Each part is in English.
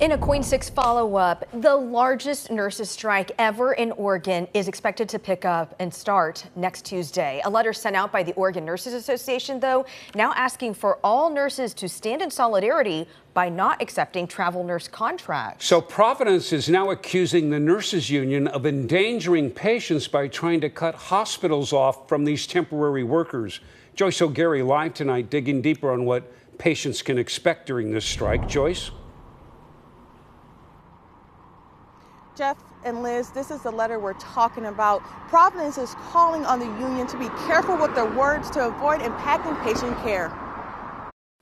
In a KOIN 6 follow-up, the largest nurses strike ever in Oregon is expected to pick up and start next Tuesday. A letter sent out by the Oregon Nurses Association, though, now asking for all nurses to stand in solidarity by not accepting travel nurse contracts. So Providence is now accusing the nurses union of endangering patients by trying to cut hospitals off from these temporary workers. Joyce O'Gary live tonight, digging deeper on what patients can expect during this strike. Joyce? Jeff and Liz, this is the letter we're talking about. Providence is calling on the union to be careful with their words to avoid impacting patient care.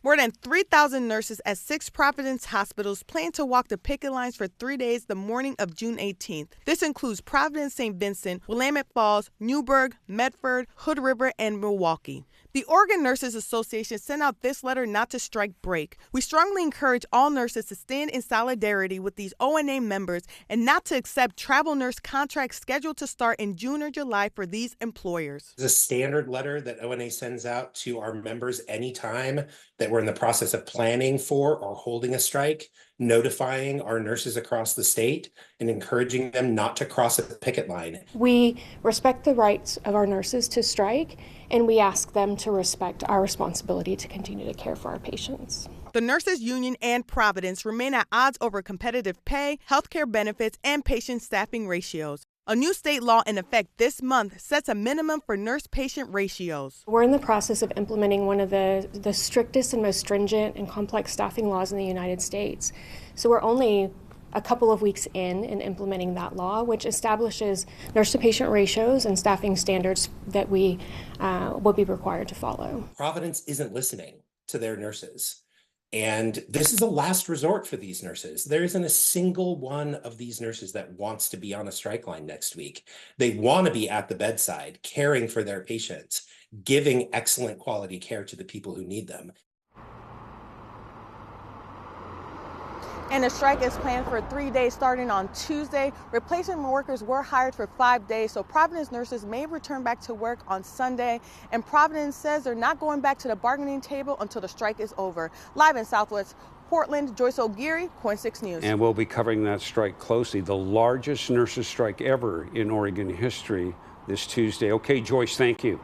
More than 3,000 nurses at 6 Providence hospitals plan to walk the picket lines for 3 days the morning of June 18th. This includes Providence St. Vincent, Willamette Falls, Newberg, Medford, Hood River, and Milwaukie. The Oregon Nurses Association sent out this letter not to strike break. We strongly encourage all nurses to stand in solidarity with these ONA members and not to accept travel nurse contracts scheduled to start in June or July for these employers. It's a standard letter that ONA sends out to our members anytime that we're in the process of planning for or holding a strike, notifying our nurses across the state and encouraging them not to cross a picket line. We respect the rights of our nurses to strike, and we ask them to respect our responsibility to continue to care for our patients. The Nurses Union and Providence remain at odds over competitive pay, healthcare benefits, and patient staffing ratios. A new state law in effect this month sets a minimum for nurse-patient ratios. We're in the process of implementing one of the strictest and most stringent and complex staffing laws in the United States. So we're only a couple of weeks in implementing that law, which establishes nurse-to-patient ratios and staffing standards that we will be required to follow. Providence isn't listening to their nurses. And this is a last resort for these nurses. There isn't a single one of these nurses that wants to be on a strike line next week. They want to be at the bedside, caring for their patients, giving excellent quality care to the people who need them. And the strike is planned for 3 days starting on Tuesday. Replacement workers were hired for 5 days, so Providence nurses may return back to work on Sunday. And Providence says they're not going back to the bargaining table until the strike is over. Live in Southwest Portland, Joyce O'Geary, KOIN 6 News. And we'll be covering that strike closely. The largest nurses strike ever in Oregon history this Tuesday. Okay, Joyce, thank you.